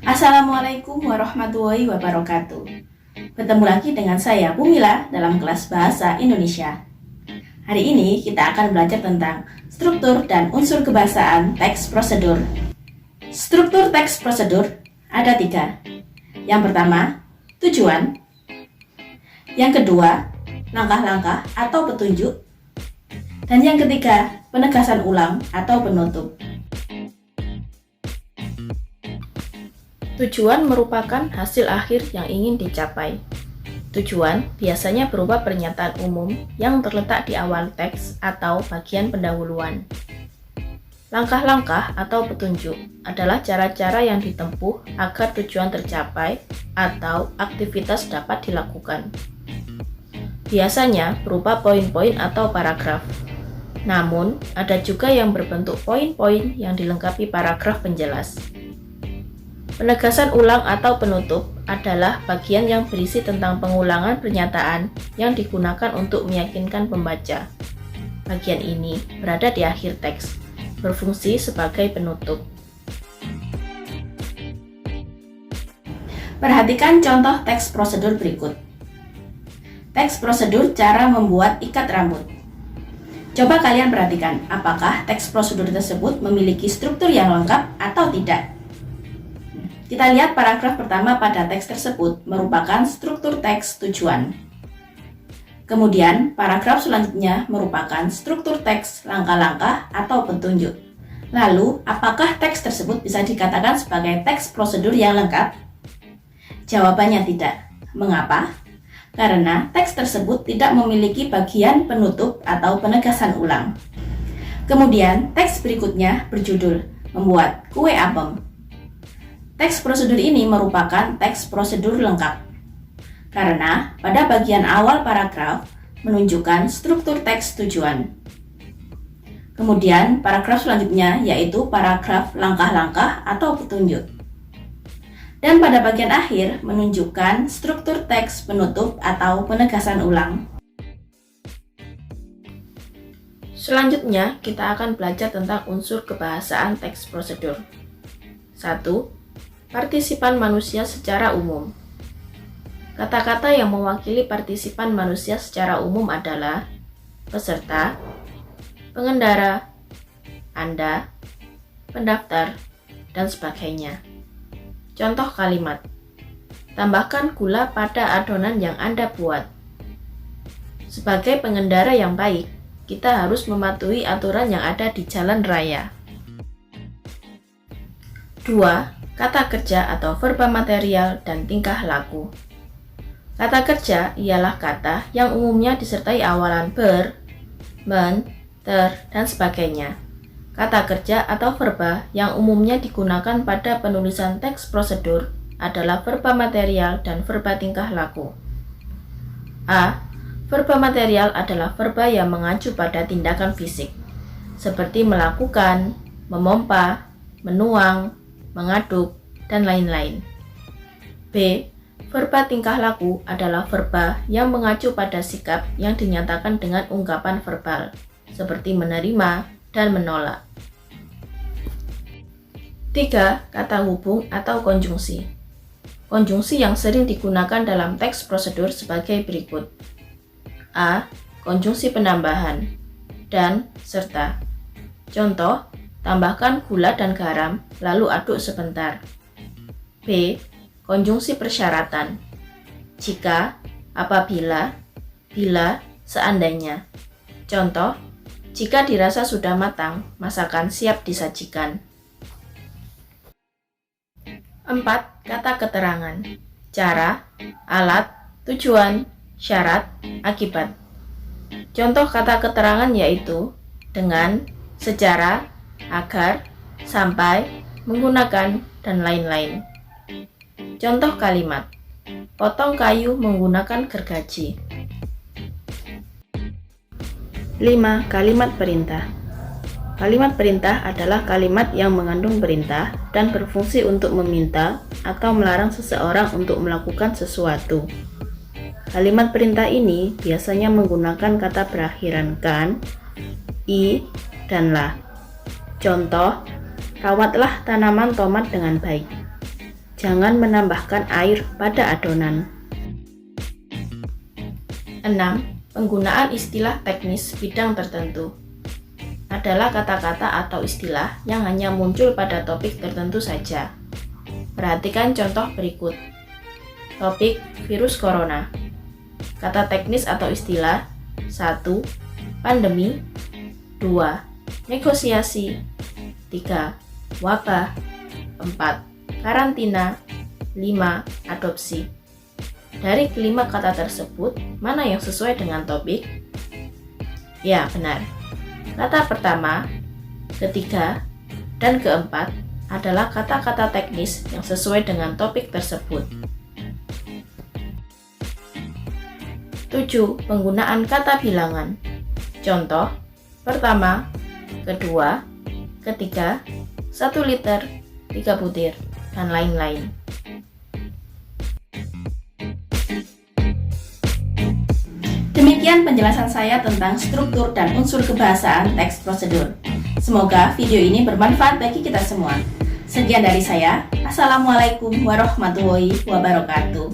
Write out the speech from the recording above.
Assalamualaikum warahmatullahi wabarakatuh. Bertemu lagi dengan saya Bumila dalam kelas Bahasa Indonesia. Hari ini kita akan belajar tentang struktur dan unsur kebahasaan teks prosedur. Struktur teks prosedur ada 3. Yang pertama, tujuan. Yang kedua, langkah-langkah atau petunjuk. Dan yang ketiga, penegasan ulang atau penutup. Tujuan merupakan hasil akhir yang ingin dicapai. Tujuan biasanya berupa pernyataan umum yang terletak di awal teks atau bagian pendahuluan. Langkah-langkah atau petunjuk adalah cara-cara yang ditempuh agar tujuan tercapai atau aktivitas dapat dilakukan. Biasanya berupa poin-poin atau paragraf. Namun, ada juga yang berbentuk poin-poin yang dilengkapi paragraf penjelas. Penegasan ulang atau penutup adalah bagian yang berisi tentang pengulangan pernyataan yang digunakan untuk meyakinkan pembaca. Bagian ini berada di akhir teks, berfungsi sebagai penutup. Perhatikan contoh teks prosedur berikut. Teks prosedur cara membuat ikat rambut. Coba kalian perhatikan, apakah teks prosedur tersebut memiliki struktur yang lengkap atau tidak? Kita lihat paragraf pertama pada teks tersebut merupakan struktur teks tujuan. Kemudian, paragraf selanjutnya merupakan struktur teks langkah-langkah atau petunjuk. Lalu, apakah teks tersebut bisa dikatakan sebagai teks prosedur yang lengkap? Jawabannya tidak. Mengapa? Karena teks tersebut tidak memiliki bagian penutup atau penegasan ulang. Kemudian, teks berikutnya berjudul Membuat Kue Apem. Teks prosedur ini merupakan teks prosedur lengkap, karena pada bagian awal paragraf menunjukkan struktur teks tujuan. Kemudian, paragraf selanjutnya yaitu paragraf langkah-langkah atau petunjuk. Dan pada bagian akhir menunjukkan struktur teks penutup atau penegasan ulang. Selanjutnya, kita akan belajar tentang unsur kebahasaan teks prosedur. 1. Partisipan manusia secara umum. Kata-kata yang mewakili partisipan manusia secara umum adalah peserta, pengendara, Anda, pendaftar, dan sebagainya. Contoh kalimat: tambahkan gula pada adonan yang Anda buat. Sebagai pengendara yang baik, kita harus mematuhi aturan yang ada di jalan raya. 2. Kata kerja atau verba material dan tingkah laku. Kata kerja ialah kata yang umumnya disertai awalan ber, men, ter, dan sebagainya. Kata kerja atau verba yang umumnya digunakan pada penulisan teks prosedur adalah verba material dan verba tingkah laku. A. Verba material adalah verba yang mengacu pada tindakan fisik, seperti melakukan, memompa, menuang, mengaduk, dan lain-lain. B. Verba tingkah laku adalah verba yang mengacu pada sikap yang dinyatakan dengan ungkapan verbal, seperti menerima dan menolak. 3. Kata hubung atau konjungsi. Konjungsi yang sering digunakan dalam teks prosedur sebagai berikut. A. Konjungsi penambahan dan serta. Contoh: tambahkan gula dan garam, lalu aduk sebentar. B. Konjungsi persyaratan. Jika, apabila, bila, seandainya. Contoh: jika dirasa sudah matang, masakan siap disajikan. 4. Kata keterangan. Cara, alat, tujuan, syarat, akibat. Contoh kata keterangan yaitu dengan, secara, agar, sampai, menggunakan, dan lain-lain. Contoh kalimat: potong kayu menggunakan gergaji. 5. Kalimat perintah. Kalimat perintah adalah kalimat yang mengandung perintah dan berfungsi untuk meminta atau melarang seseorang untuk melakukan sesuatu. Kalimat perintah ini biasanya menggunakan kata berakhiran kan, i, dan la. Contoh: rawatlah tanaman tomat dengan baik. Jangan menambahkan air pada adonan. 6. Penggunaan istilah teknis bidang tertentu adalah kata-kata atau istilah yang hanya muncul pada topik tertentu saja. Perhatikan contoh berikut. Topik virus corona. Kata teknis atau istilah: 1. Pandemi. 2. Negosiasi. 3. Wabah. 4. Karantina. 5. Adopsi. Dari kelima kata tersebut, mana yang sesuai dengan topik? Ya, benar. Kata pertama, ketiga, dan keempat adalah kata-kata teknis yang sesuai dengan topik tersebut. 7. Penggunaan kata bilangan. Contoh, pertama, kedua, ketiga, 1 liter, 3 butir, dan lain-lain. Demikian penjelasan saya tentang struktur dan unsur kebahasaan teks prosedur. Semoga video ini bermanfaat bagi kita semua. Sekian dari saya. Assalamualaikum warahmatullahi wabarakatuh.